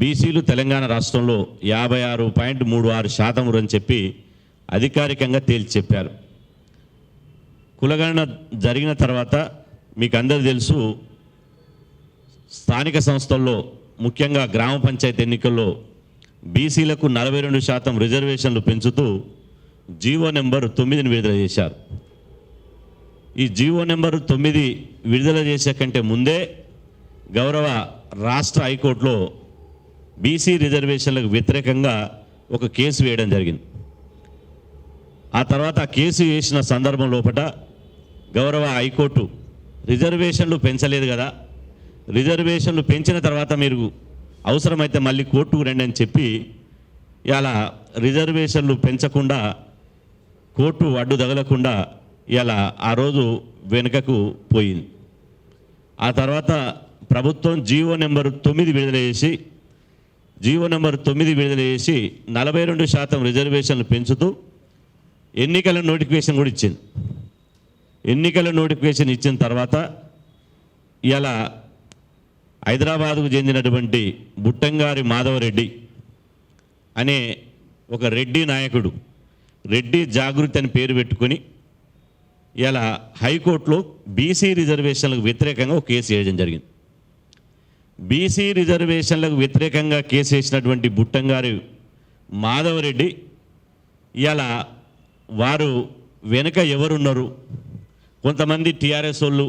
బీసీలు తెలంగాణ రాష్ట్రంలో 56.36% అని చెప్పి అధికారికంగా తేల్చి చెప్పారు. కులగణన జరిగిన తర్వాత మీకు అందరూ తెలుసు, స్థానిక సంస్థల్లో ముఖ్యంగా గ్రామ పంచాయతీ ఎన్నికల్లో బీసీలకు 42% రిజర్వేషన్లు పెంచుతూ జీవో నెంబర్ 9ని విడుదల చేశారు. ఈ జీవో నెంబర్ 9 విడుదల చేసే కంటే ముందే గౌరవ రాష్ట్ర హైకోర్టులో బీసీ రిజర్వేషన్లకు వ్యతిరేకంగా ఒక కేసు వేయడం జరిగింది. ఆ తర్వాత ఆ కేసు వేసిన సందర్భం లోపల గౌరవ హైకోర్టు రిజర్వేషన్లు పెంచలేదు కదా, రిజర్వేషన్లు పెంచిన తర్వాత మీరు అవసరమైతే మళ్ళీ కోర్టుకు రండి అని చెప్పి ఇలా రిజర్వేషన్లు పెంచకుండా కోర్టు అడ్డు తగలకుండా ఇలా ఆ రోజు వెనుకకు పోయింది. ఆ తర్వాత ప్రభుత్వం జీవో నెంబర్ 9 విడుదల చేసి 42% రిజర్వేషన్లు పెంచుతూ ఎన్నికల నోటిఫికేషన్ కూడా ఇచ్చింది. ఎన్నికల నోటిఫికేషన్ ఇచ్చిన తర్వాత ఇలా హైదరాబాదుకు చెందినటువంటి బుట్టంగారి మాధవరెడ్డి అనే ఒక రెడ్డి నాయకుడు, రెడ్డి జాగృతి అని పేరు పెట్టుకొని ఇలా హైకోర్టులో బీసీ రిజర్వేషన్లకు వ్యతిరేకంగా ఒక కేసు వేయడం జరిగింది. బీసీ రిజర్వేషన్లకు వ్యతిరేకంగా కేసు వేసినటువంటి బుట్టంగారి మాధవరెడ్డి ఇలా వారు వెనుక ఎవరున్నారు, కొంతమంది టీఆర్ఎస్ వాళ్ళు,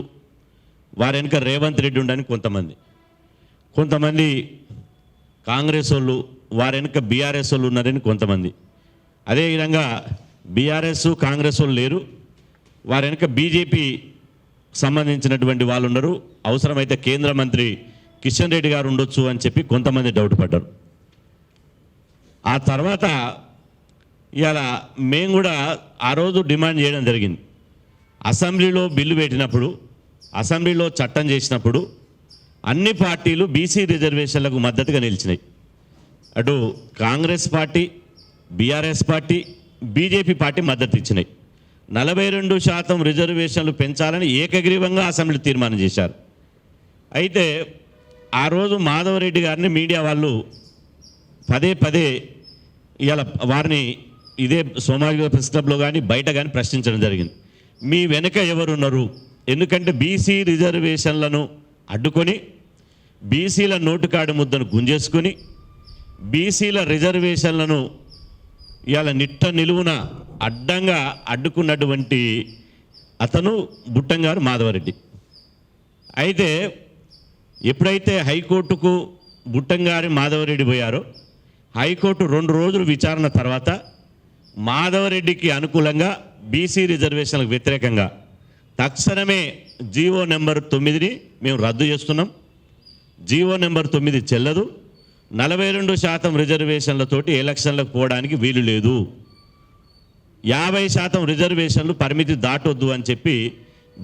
వారి వెనుక రేవంత్ రెడ్డి ఉండని కొంతమంది కాంగ్రెస్ వాళ్ళు, వారి వెనుక బీఆర్ఎస్ వాళ్ళు ఉన్నారని కొంతమంది, అదేవిధంగా బీఆర్ఎస్ కాంగ్రెస్ వాళ్ళు లేరు, వారి వెనుక బీజేపీ సంబంధించినటువంటి వాళ్ళు ఉన్నారు, అవసరమైతే కేంద్ర మంత్రి కిషన్ రెడ్డి గారు ఉండొచ్చు అని చెప్పి కొంతమంది డౌట్ పడ్డారు. ఆ తర్వాత ఇలా మేము కూడా ఆ రోజు డిమాండ్ చేయడం జరిగింది. అసెంబ్లీలో బిల్లు పెట్టినప్పుడు, అసెంబ్లీలో చట్టం చేసినప్పుడు అన్ని పార్టీలు బీసీ రిజర్వేషన్లకు మద్దతుగా నిలిచినాయి. అటు Congress party, BRS party, BJP party మద్దతు ఇచ్చినాయి. 42% రిజర్వేషన్లు పెంచాలని ఏకగ్రీవంగా అసెంబ్లీ తీర్మానం చేశారు. అయితే ఆ రోజు మాధవరెడ్డి గారిని మీడియా వాళ్ళు పదే ఇలా వారిని ఇదే సోమాజిగూడ ప్రెస్ క్లబ్లో కానీ బయట కానీ ప్రశ్నించడం జరిగింది. మీ వెనుక ఎవరున్నారు? ఎందుకంటే బీసీ రిజర్వేషన్లను అడ్డుకొని, బీసీల నోటుకాడు ముద్దను గుంజేసుకొని, బీసీల రిజర్వేషన్లను ఇవాళ నిట్ట నిలువున అడ్డంగా అడ్డుకున్నటువంటి అతను బుట్టంగారు మాధవరెడ్డి. అయితే ఎప్పుడైతే హైకోర్టుకు బుట్టంగారి మాధవరెడ్డి పోయారో, హైకోర్టు 2 రోజులు విచారణ తర్వాత మాధవరెడ్డికి అనుకూలంగా బీసీ రిజర్వేషన్లకు వ్యతిరేకంగా తక్షణమే జీవో నెంబర్ 9ని మేము రద్దు చేస్తున్నాం. జీవో నెంబర్ 9 చెల్లదు, 42% రిజర్వేషన్లతోటి ఎలక్షన్లకు పోవడానికి వీలు లేదు, 50% రిజర్వేషన్లు పరిమితి దాటొద్దు అని చెప్పి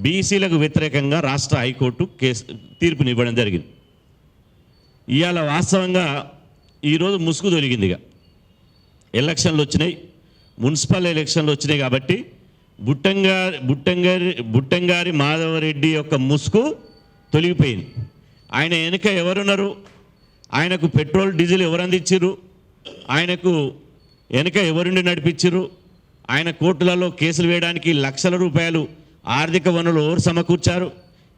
బీసీలకు వ్యతిరేకంగా రాష్ట్ర హైకోర్టు తీర్పునివ్వడం జరిగింది. ఇవాళ వాస్తవంగా ఈరోజు ముసుగు తొలగింది. ఇక ఎలక్షన్లు వచ్చినాయి, మున్సిపల్ ఎలక్షన్లు వచ్చినాయి కాబట్టి బుట్టంగారి మాధవరెడ్డి యొక్క ముసుగు తొలగిపోయింది. ఆయన వెనుక ఎవరున్నారు? ఆయనకు పెట్రోల్ డీజిల్ ఎవరు అందించారు? ఆయనకు వెనుక ఎవరుండి నడిపించారు? ఆయన కోర్టులలో కేసులు వేయడానికి లక్షల రూపాయలు ఆర్థిక వనరులు ఎవరు సమకూర్చారు?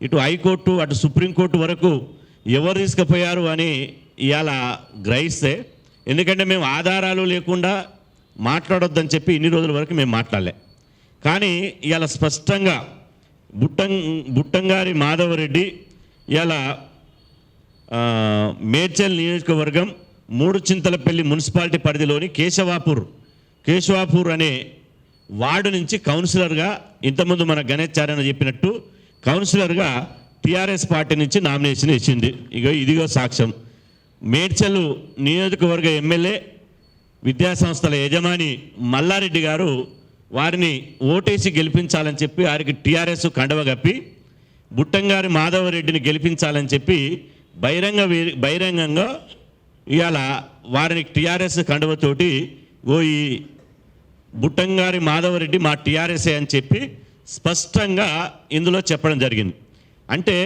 ఇటు హైకోర్టు అటు సుప్రీంకోర్టు వరకు ఎవరు తీసుకుపోయారు అని ఇవాళ గ్రహిస్తే, ఎందుకంటే మేము ఆధారాలు లేకుండా మాట్లాడొద్దని చెప్పి ఇన్ని రోజుల వరకు మేము మాట్లాడలే. కానీ ఇవాళ స్పష్టంగా బుట్టంగారి మాధవరెడ్డి ఇవాళ మేడ్చల్ నియోజకవర్గం 3 చింతలపల్లి మున్సిపాలిటీ పరిధిలోని కేశవాపూర్ అనే వార్డు నుంచి కౌన్సిలర్గా, ఇంతకుముందు మన గణేష్ చారణ చెప్పినట్టు కౌన్సిలర్గా టీఆర్ఎస్ పార్టీ నుంచి నామినేషన్ ఇచ్చింది. ఇదిగో సాక్ష్యం. మేడ్చల్ నియోజకవర్గ ఎమ్మెల్యే, విద్యాసంస్థల యజమాని మల్లారెడ్డి గారు వారిని ఓటేసి గెలిపించాలని చెప్పి వారికి టీఆర్ఎస్ కండవ కప్పి బుట్టంగారి మాధవరెడ్డిని గెలిపించాలని చెప్పి బహిరంగంగా ఇవాళ వారిని టీఆర్ఎస్ కండవతోటి ఈ బుట్టంగారి మాధవరెడ్డి మా టీఆర్ఎస్ఏ అని చెప్పి స్పష్టంగా ఇందులో చెప్పడం జరిగింది. అంటే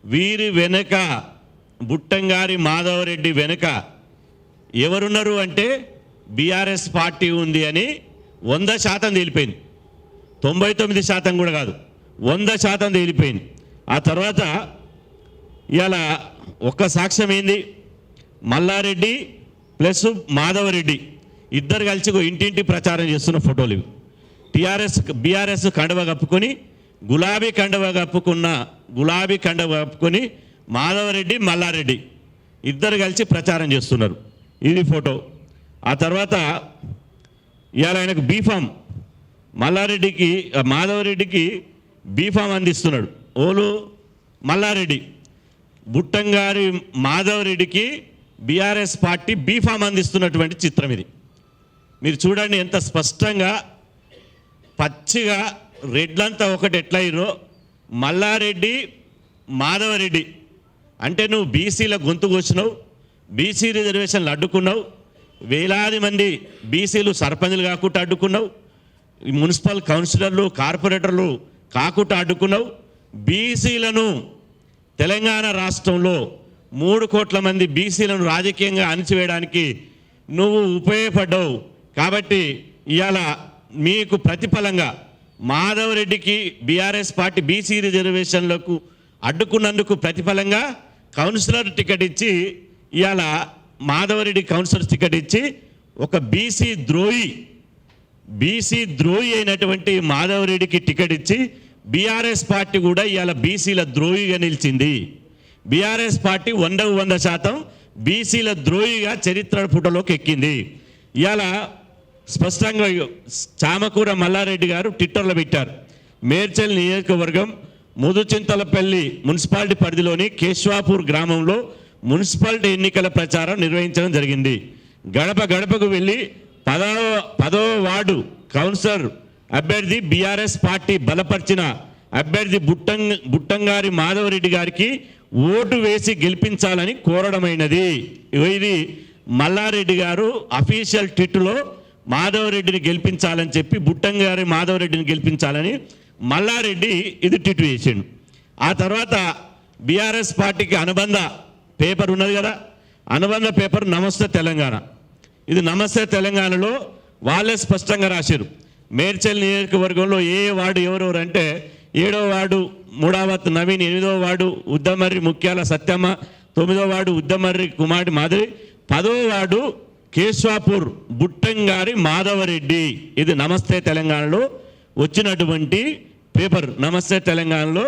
వీరి వెనుక, బుట్టంగారి మాధవరెడ్డి వెనుక ఎవరున్నారు అంటే బీఆర్ఎస్ పార్టీ ఉంది అని 100% తేలిపోయింది. 99% కూడా కాదు, 100% తేలిపోయింది. ఆ తర్వాత ఇవాళ ఒక్క సాక్ష్యం ఏంది, మల్లారెడ్డి ప్లస్ మాధవరెడ్డి ఇద్దరు కలిసి ఇంటింటి ప్రచారం చేస్తున్న ఫోటోలు ఇవి. బీఆర్ఎస్ కండవ కప్పుకొని గులాబీ కండవ కప్పుకొని మాధవరెడ్డి మల్లారెడ్డి ఇద్దరు కలిసి ప్రచారం చేస్తున్నారు. ఇది ఫోటో. ఆ తర్వాత ఇవాళ ఆయనకు బీఫామ్, మాధవరెడ్డికి బీఫామ్ అందిస్తున్నాడు. ఓలు మల్లారెడ్డి, బుట్టంగారి మాధవరెడ్డికి బీఆర్ఎస్ పార్టీ బీఫామ్ అందిస్తున్నటువంటి చిత్రం ఇది. మీరు చూడండి ఎంత స్పష్టంగా పచ్చిగా రెడ్లంతా ఒకటి ఎట్లయిరో. మల్లారెడ్డి మాధవరెడ్డి అంటే నువ్వు బీసీల గొంతు కోసినావు, బీసీ రిజర్వేషన్లు అడ్డుకున్నావు, వేలాది మంది బీసీలు సర్పంచ్లు కాకుండా అడ్డుకున్నావు, మున్సిపల్ కౌన్సిలర్లు కార్పొరేటర్లు కాకుండా అడ్డుకున్నావు, బీసీలను తెలంగాణ రాష్ట్రంలో 3 కోట్ల మంది బీసీలను రాజకీయంగా అణిచివేయడానికి నువ్వు ఉపయోగపడ్డావు. కాబట్టి ఇవాళ మీకు ప్రతిఫలంగా మాధవరెడ్డికి బీఆర్ఎస్ పార్టీ బీసీ రిజర్వేషన్లకు అడ్డుకున్నందుకు ప్రతిఫలంగా కౌన్సిలర్ టికెట్ ఇచ్చి, ఇవాళ మాధవరెడ్డి కౌన్సిలర్ టికెట్ ఇచ్చి ఒక బీసీ ద్రోహి అయినటువంటి మాధవరెడ్డికి టికెట్ ఇచ్చి బీఆర్ఎస్ పార్టీ కూడా ఇవాళ బీసీల ద్రోహిగా నిలిచింది. బీఆర్ఎస్ పార్టీ 100% బీసీల ద్రోహిగా చరిత్ర పుటలోకి ఎక్కింది. ఇవాళ స్పష్టంగా చామకూర మల్లారెడ్డి గారు ట్విట్టర్లో పెట్టారు. మేడ్చల్ నియోజకవర్గం ముదుచింతలపల్లి మున్సిపాలిటీ పరిధిలోని కేశవాపూర్ గ్రామంలో మున్సిపాలిటీ ఎన్నికల ప్రచారం నిర్వహించడం జరిగింది. గడప గడపకు వెళ్ళి 10వ వార్డు కౌన్సిలర్ అభ్యర్థి బీఆర్ఎస్ పార్టీ బలపరిచిన అభ్యర్థి బుట్టంగారి మాధవరెడ్డి గారికి ఓటు వేసి గెలిపించాలని కోరడమైనది. ఇది మల్లారెడ్డి గారు అఫీషియల్ ట్వీట్లో మాధవరెడ్డిని గెలిపించాలని చెప్పి బుట్టంగారి మాధవరెడ్డిని గెలిపించాలని మల్లారెడ్డి ఇది ట్వీట్ చేసిండు. ఆ తర్వాత బీఆర్ఎస్ పార్టీకి అనుబంధ పేపర్ ఉన్నది కదా, అనుబంధ పేపర్ నమస్తే తెలంగాణ. ఇది నమస్తే తెలంగాణలో వాళ్ళే స్పష్టంగా రాశారు. మేడ్చల్ నియోజకవర్గంలో ఏ వార్డు ఎవరెవరు అంటే 7వ వార్డు మూడావత్ నవీన్, 8వ వార్డు ఉద్దమర్రి ముత్యాల సత్యమ్మ, 9వ వార్డు ఉద్దమర్రి కుమారి మాధవి, 10వ వార్డు కేశవాపూర్ బుట్టంగారి మాధవరెడ్డి. ఇది నమస్తే తెలంగాణలో వచ్చినటువంటి పేపర్. నమస్తే తెలంగాణలో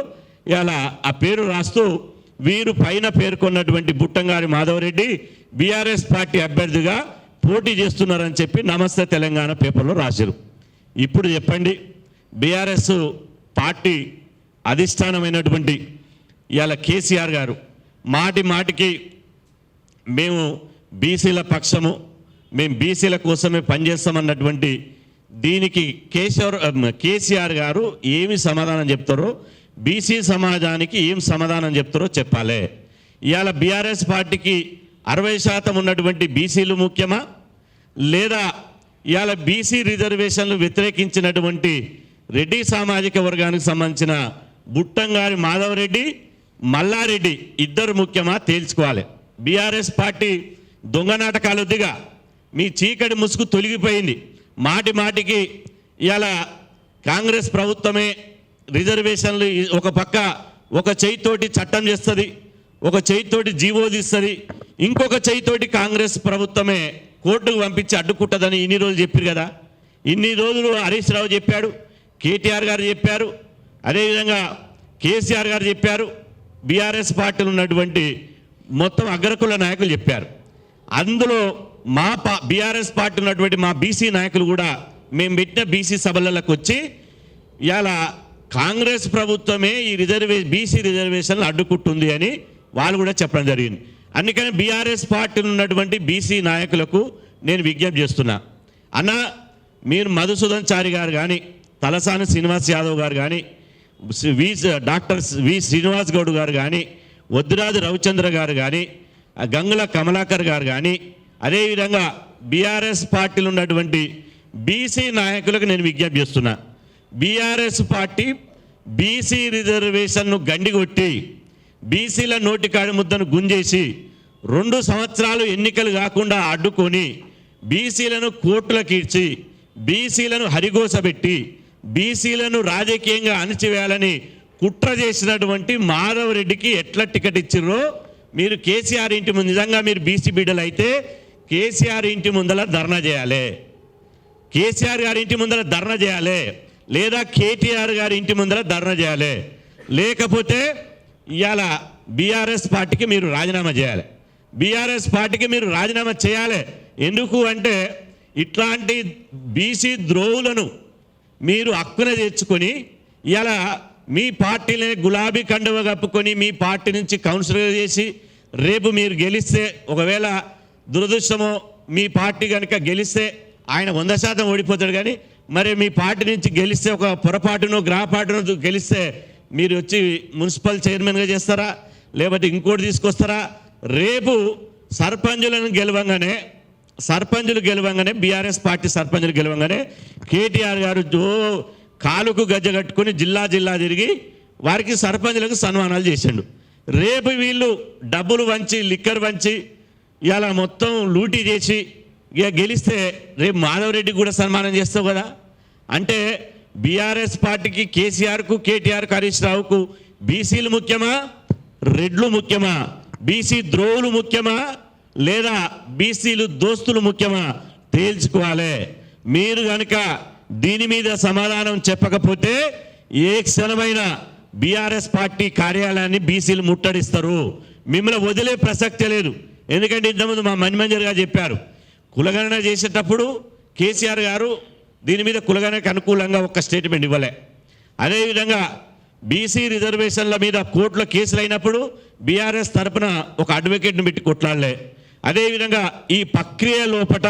ఇలా ఆ పేరు రాస్తూ వీరు పైన పేర్కొన్నటువంటి బుట్టంగారి మాధవరెడ్డి బీఆర్ఎస్ పార్టీ అభ్యర్థిగా పోటీ చేస్తున్నారని చెప్పి నమస్తే తెలంగాణ పేపర్లో రాశారు. ఇప్పుడు చెప్పండి, బీఆర్ఎస్ పార్టీ అధిష్టానమైనటువంటి ఇవాళ కేసీఆర్ గారు మాటికి మేము బీసీల పక్షము, మేము బీసీల కోసమే పనిచేస్తామన్నటువంటి దీనికి కేసీఆర్ గారు ఏమి సమాధానం చెప్తారో, బీసీ సమాజానికి ఏం సమాధానం చెప్తారో చెప్పాలి. ఇవాళ బీఆర్ఎస్ పార్టీకి 60% ఉన్నటువంటి బీసీలు ముఖ్యమా, లేదా ఇవాళ బీసీ రిజర్వేషన్లు వ్యతిరేకించినటువంటి రెడ్డి సామాజిక వర్గానికి సంబంధించిన బుట్టంగారి మాధవరెడ్డి మల్లారెడ్డి ఇద్దరు ముఖ్యమా తేల్చుకోవాలి. బీఆర్ఎస్ పార్టీ దొంగ నాటకాలొద్దిగా మీ చీకటి ముసుగు తొలగిపోయింది. మాటికి ఇవాళ కాంగ్రెస్ ప్రభుత్వమే రిజర్వేషన్లు ఒక పక్క ఒక చేయితోటి చట్టం చేస్తుంది, ఒక చేయితోటి జీవో తీస్తుంది, ఇంకొక చేయితోటి కాంగ్రెస్ ప్రభుత్వమే కోర్టుకు పంపించి అడ్డుకుంటుందని ఇన్ని రోజులు చెప్పారు కదా. ఇన్ని రోజులు హరీష్ రావు చెప్పాడు, కేటీఆర్ గారు చెప్పారు, అదేవిధంగా కేసీఆర్ గారు చెప్పారు, బీఆర్ఎస్ పార్టీలో ఉన్నటువంటి మొత్తం అగ్రకుల నాయకులు చెప్పారు. అందులో మా బీఆర్ఎస్ పార్టీ ఉన్నటువంటి మా బీసీ నాయకులు కూడా మేము పెట్టిన బీసీ సభలకు వచ్చి ఇవాళ కాంగ్రెస్ ప్రభుత్వమే ఈ బీసీ రిజర్వేషన్లు అడ్డుకుంటుంది అని వాళ్ళు కూడా చెప్పడం జరిగింది. అందుకని బీఆర్ఎస్ పార్టీలో ఉన్నటువంటి బీసీ నాయకులకు నేను విజ్ఞప్తి చేస్తున్నా, అన్న మీరు మధుసూదన్ చారి గారు కానీ, తలసాని శ్రీనివాస్ యాదవ్ గారు కానీ, డాక్టర్ వి శ్రీనివాస్ గౌడ్ గారు కానీ, వద్దురాజు రవిచంద్ర గారు కానీ, గంగుల కమలాకర్ గారు కానీ, అదేవిధంగా బీఆర్ఎస్ పార్టీలో ఉన్నటువంటి బీసీ నాయకులకు నేను విజ్ఞప్తి చేస్తున్నా, బీఆర్ఎస్ పార్టీ బీసీ రిజర్వేషన్ను గండిగొట్టి బీసీల నోటికాడి ముద్దను గుంజేసి 2 సంవత్సరాలు ఎన్నికలు కాకుండా అడ్డుకొని బీసీలను కోర్టులకు ఇచ్చి బీసీలను హరిగోసబెట్టి బీసీలను రాజకీయంగా అణచివేయాలని కుట్ర చేసినటువంటి మాధవ్ రెడ్డికి ఎట్లా టికెట్ ఇచ్చిర్రో మీరు కేసీఆర్ ఇంటి ముందు నిజంగా మీరు బీసీ బిడ్డలు అయితే కేసీఆర్ ఇంటి ముందర ధర్నా చేయాలి, కేసీఆర్ గారి ఇంటి ముందర ధర్నా చేయాలి, లేదా కేటీఆర్ గారి ఇంటి ముందర ధర్నా చేయాలి, లేకపోతే ఇవాళ బీఆర్ఎస్ పార్టీకి మీరు రాజీనామా చేయాలి, బీఆర్ఎస్ పార్టీకి మీరు రాజీనామా చేయాలి. ఎందుకు అంటే ఇట్లాంటి బీసీ ద్రోవులను మీరు హక్కున తెచ్చుకొని ఇలా మీ పార్టీని గులాబీ కండువ కప్పుకొని మీ పార్టీ నుంచి కౌన్సిలర్ చేసి రేపు మీరు గెలిస్తే ఒకవేళ దురదృష్టమో మీ పార్టీ కనుక గెలిస్తే ఆయన 100% ఓడిపోతాడు. కానీ మరి మీ పార్టీ నుంచి గెలిస్తే ఒక పొరపాటును గ్రాపాటును గెలిస్తే మీరు వచ్చి మున్సిపల్ చైర్మన్గా చేస్తారా, లేకపోతే ఇంకోటి తీసుకొస్తారా? రేపు సర్పంచులు గెలవంగానే బీఆర్ఎస్ పార్టీ సర్పంచులు గెలవంగానే కేటీఆర్ గారు కాలుకు గజ్జ కట్టుకొని జిల్లా తిరిగి వారికి సర్పంచులకు సన్మానాలు చేసిండు. రేపు వీళ్ళు డబ్బులు వంచి లిక్కర్ వంచి ఇలా మొత్తం లూటీ చేసి ఇక గెలిస్తే రేపు మాధవ్ రెడ్డికి కూడా సన్మానం చేస్తావు కదా. అంటే బీఆర్ఎస్ పార్టీకి కేసీఆర్కు కేటీఆర్కు హరీష్ రావుకు బీసీలు ముఖ్యమా, రెడ్లు ముఖ్యమా, బీసీ ద్రోవులు ముఖ్యమా, లేదా బీసీలు దోస్తులు ముఖ్యమా తేల్చుకోవాలి. మీరు కనుక దీని మీద సమాధానం చెప్పకపోతే ఏ క్షణమైన బీఆర్ఎస్ పార్టీ కార్యాలయాన్ని బీసీలు ముట్టడిస్తారు. మిమ్మల్ని వదిలే ప్రసక్తే లేదు. ఎందుకంటే ఇంతకుముందు మా మణిమంజర్ గారు చెప్పారు, కులగణన చేసేటప్పుడు కేసీఆర్ గారు దీని మీద కులగణనకు అనుకూలంగా ఒక స్టేట్మెంట్ ఇవ్వలే. అదేవిధంగా బీసీ రిజర్వేషన్ల మీద కోర్టులో కేసులు అయినప్పుడు బీఆర్ఎస్ తరపున ఒక అడ్వకేట్ని పెట్టి కొట్లాడలే. అదేవిధంగా ఈ ప్రక్రియ లోపట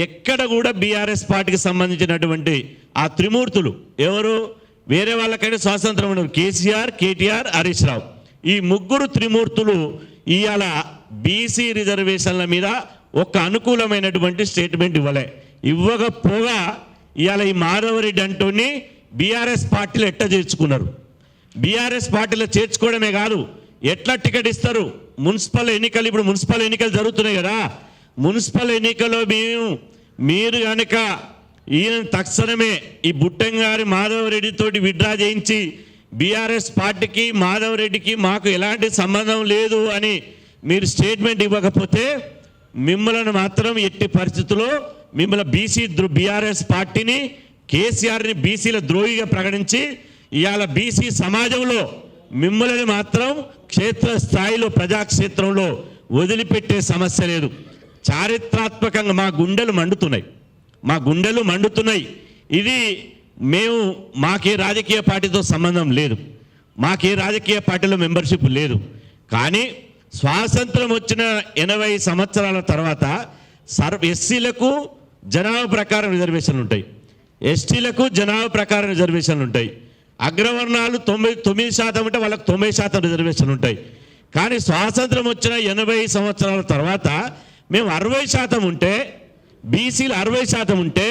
ఎక్కడ కూడా బీఆర్ఎస్ పార్టీకి సంబంధించినటువంటి ఆ త్రిమూర్తులు ఎవరు వేరే వాళ్ళకైనా స్వాతంత్రం ఉండరు, కేసీఆర్, కేటీఆర్, హరీష్ రావు. ఈ ముగ్గురు త్రిమూర్తులు ఇవాళ బీసీ రిజర్వేషన్ల మీద ఒక అనుకూలమైనటువంటి స్టేట్మెంట్ ఇవ్వకపోగా ఇవాళ ఈ మాధవరెడ్డి అంటోని బీఆర్ఎస్ పార్టీలో ఎట్లా చేర్చుకున్నారు. బీఆర్ఎస్ పార్టీలో చేర్చుకోవడమే కాదు, ఎట్లా టికెట్ ఇస్తారు. మున్సిపల్ ఎన్నికలు ఇప్పుడు మున్సిపల్ ఎన్నికలు జరుగుతున్నాయి కదా, మున్సిపల్ ఎన్నికల్లో మీరు కనుక ఈయన తక్షణమే ఈ బుట్టంగారి మాధవ్ రెడ్డితోటి విడ్డ్రా చేయించి బీఆర్ఎస్ పార్టీకి మాధవ్ రెడ్డికి మాకు ఎలాంటి సంబంధం లేదు అని మీరు స్టేట్మెంట్ ఇవ్వకపోతే మిమ్మల్ని మాత్రం ఎట్టి పరిస్థితుల్లో బీఆర్ఎస్ పార్టీని కేసీఆర్ని బీసీల ద్రోహిగా ప్రకటించి ఇవాళ బీసీ సమాజంలో మిమ్మల్ని మాత్రం క్షేత్రస్థాయిలో ప్రజాక్షేత్రంలో వదిలిపెట్టే సమస్య లేదు. చారిత్రాత్మకంగా మా గుండెలు మండుతున్నాయి. ఇది మాకే రాజకీయ పార్టీతో సంబంధం లేదు, మాకే రాజకీయ పార్టీలో మెంబర్షిప్ లేదు. కానీ స్వాతంత్రం వచ్చిన 80 సంవత్సరాల తర్వాత ఎస్సీలకు జనాభా ప్రకారం రిజర్వేషన్లు ఉంటాయి, ఎస్టీలకు జనాభా ప్రకారం రిజర్వేషన్లు ఉంటాయి. అగ్రవర్ణాలు 99% ఉంటే వాళ్ళకు 90% రిజర్వేషన్లు ఉంటాయి. కానీ స్వాతంత్రం వచ్చిన 80 సంవత్సరాల తర్వాత మేము 60% ఉంటే, బీసీలు 60% ఉంటే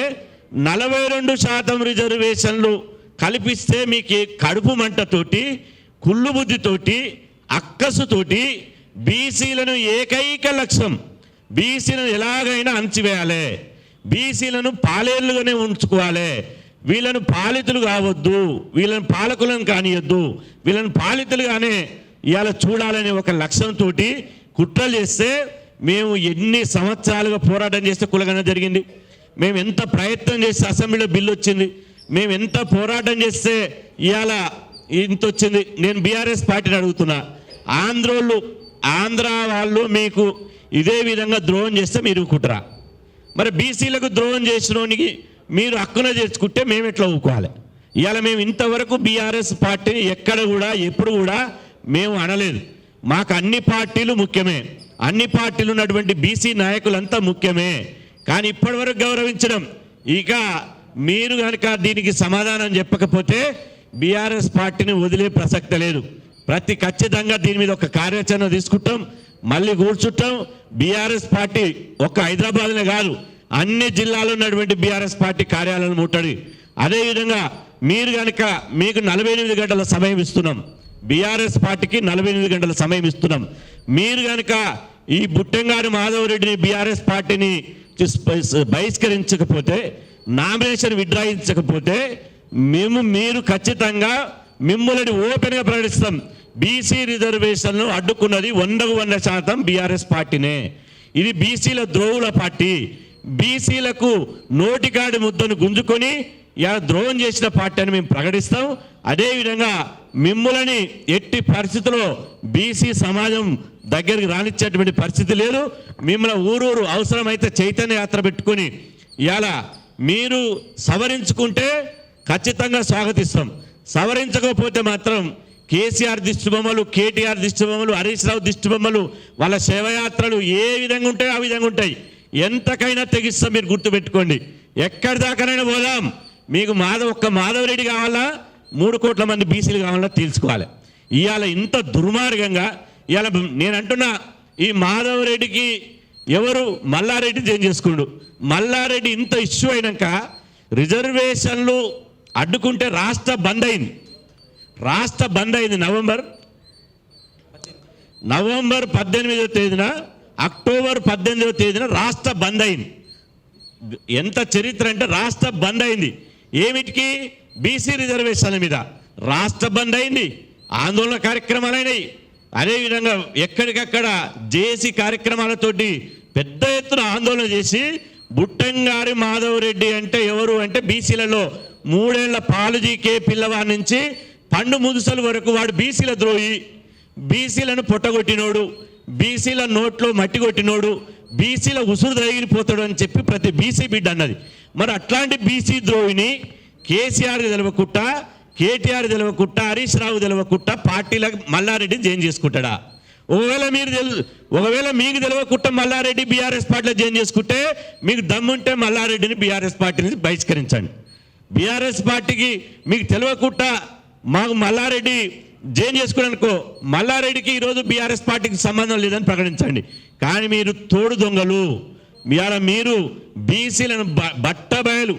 42% రిజర్వేషన్లు కల్పిస్తే మీకు కడుపు మంటతోటి, కుళ్ళు బుద్ధితోటి, అక్కసుతోటి బీసీలను ఏకైక లక్ష్యం బీసీలను ఎలాగైనా అణచివేయాలి, బీసీలను పాలేళ్ళుగానే ఉంచుకోవాలి, వీళ్ళను పాలితులు కావద్దు, వీళ్ళని పాలకులను కానియద్దు, వీళ్ళని పాలితులుగానే ఇవాళ చూడాలనే ఒక లక్ష్యంతో కుట్రలు చేస్తే మేము ఎన్ని సంవత్సరాలుగా పోరాటం చేస్తే కులగన జరిగింది, మేము ఎంత ప్రయత్నం చేస్తే అసెంబ్లీలో బిల్లు వచ్చింది, మేము ఎంత పోరాటం చేస్తే ఇవాళ ఇంత వచ్చింది. నేను బీఆర్ఎస్ పార్టీని అడుగుతున్నా, ఆంధ్ర వాళ్ళు మీకు ఇదే విధంగా ద్రోహం చేస్తే మీరు కుట్రా, మరి బీసీలకు ద్రోహం చేసినోనికి మీరు హక్కున చేర్చుకుంటే మేము ఎట్లా ఊకోవాలి? ఇవాళ మేము ఇంతవరకు బీఆర్ఎస్ పార్టీని ఎక్కడ కూడా ఎప్పుడు కూడా మేము అనలేదు. మాకు అన్ని పార్టీలు ముఖ్యమే, అన్ని పార్టీలు ఉన్నటువంటి బీసీ నాయకులంతా ముఖ్యమే. కానీ ఇప్పటివరకు గౌరవించడం, ఇక మీరు కనుక దీనికి సమాధానం చెప్పకపోతే బీఆర్ఎస్ పార్టీని వదిలే ప్రసక్తి లేదు. ఖచ్చితంగా దీని మీద ఒక కార్యాచరణ తీసుకుంటాం, మళ్ళీ కూర్చుంటాం. బీఆర్ఎస్ పార్టీ ఒక్క హైదరాబాద్లో కాదు, అన్ని జిల్లాలో ఉన్నటువంటి బీఆర్ఎస్ పార్టీ కార్యాలయాలను ముట్టడి. అదేవిధంగా మీరు కనుక మీకు 48 గంటల సమయం ఇస్తున్నాం, బీఆర్ఎస్ పార్టీకి 48 గంటల సమయం ఇస్తున్నాం. మీరు కనుక ఈ బుట్టంగాడి మాధవరెడ్డిని బీఆర్ఎస్ పార్టీని బహిష్కరించకపోతే, నామినేషన్ విడ్రాయించకపోతే మీరు ఖచ్చితంగా మిమ్మల్ని ఓపెన్గా ప్రకటిస్తాం. బీసీ రిజర్వేషన్లు అడ్డుకున్నది 100% బీఆర్ఎస్ పార్టీనే. ఇది బీసీల ద్రోహుల పార్టీ. బీసీలకు నోటికాడి ముద్దను గుంజుకొని ద్రోహం చేసిన పార్టీ అని మేము ప్రకటిస్తాం. అదేవిధంగా మిమ్మల్ని ఎట్టి పరిస్థితుల్లో బీసీ సమాజం దగ్గరికి రానిచ్చేటువంటి పరిస్థితి లేదు. మిమ్మల్ని ఊరూరు అవసరమైతే చైతన్య యాత్ర పెట్టుకొని ఇవాళ మీరు సవరించుకుంటే ఖచ్చితంగా స్వాగతిస్తాం. సవరించకపోతే మాత్రం కేసీఆర్ దిష్టిబొమ్మలు, కేటీఆర్ దిష్టిబొమ్మలు, హరీష్ రావు దిష్టిబొమ్మలు, వాళ్ళ శవయాత్రలు ఏ విధంగా ఉంటాయో ఆ విధంగా ఉంటాయి. ఎంతకైనా తెగిస్తాం, మీరు గుర్తుపెట్టుకోండి. ఎక్కడి దాకానైనా పోదాం. మీకు ఒక్క మాధవరెడ్డి కావాలా, 3 కోట్ల మంది బీసీలు కావాలా తెలుసుకోవాలి. ఇవాళ ఇంత దుర్మార్గంగా ఇవాళ నేను అంటున్నా, ఈ మాధవరెడ్డికి ఎవరు మల్లారెడ్డి జైన్ చేసుకుండు. మల్లారెడ్డి ఇంత ఇష్యూ అయినాక రిజర్వేషన్లు అడ్డుకుంటే రాష్ట్ర బంద్ అయింది. నవంబర్ 18వ తేదీన, అక్టోబర్ 18వ తేదీన రాష్ట్ర బంద్ అయింది. ఎంత చరిత్ర అంటే రాష్ట్ర బంద్ అయింది. ఏమిటికి? బీసీ రిజర్వేషన్ల మీద రాష్ట్ర బంద్ అయింది. ఆందోళన కార్యక్రమాలు అయినాయి. అదేవిధంగా ఎక్కడికక్కడ జేఏసీ కార్యక్రమాలతోటి పెద్ద ఎత్తున ఆందోళన చేసి బుట్టంగారి మాధవరెడ్డి అంటే ఎవరు అంటే బీసీలలో 3 ఏళ్ల పాలుజీకే పిల్లవాడి నుంచి పండు ముదుసలు వరకు వాడు బీసీల ద్రోహి, బీసీలను పొట్టగొట్టినోడు, బీసీల నోట్లో మట్టి కొట్టినోడు, బీసీల ఉసురు తగిలిపోతాడు అని చెప్పి ప్రతి బీసీ బిడ్డ అన్నది. మరి అట్లాంటి బీసీ ద్రోహిని కేసీఆర్ తెలవకుట్ట, కేటీఆర్ తెలవకుట్ట, హరీష్ రావు తెలవకుట్ట పార్టీలకు మల్లారెడ్డిని జాయిన్ చేసుకుంటాడా? ఒకవేళ మీకు తెలవకుట్ట మల్లారెడ్డి బీఆర్ఎస్ పార్టీలో జాయిన్ చేసుకుంటే మీకు దమ్ముంటే మల్లారెడ్డిని బీఆర్ఎస్ పార్టీని బహిష్కరించండి. బీఆర్ఎస్ పార్టీకి మీకు తెలవకుట్ట మాకు మల్లారెడ్డి జాయిన్ చేసుకున్నానుకో, మల్లారెడ్డికి ఈరోజు బీఆర్ఎస్ పార్టీకి సంబంధం లేదని ప్రకటించండి. కానీ మీరు తోడు దొంగలు. మీరు బీసీలను బట్టబయలు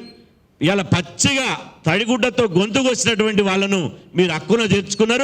ఇలా పచ్చిగా తడిగుడ్డతో గొంతుకొచ్చినటువంటి వాళ్ళను మీరు హక్కున చేర్చుకున్నారు.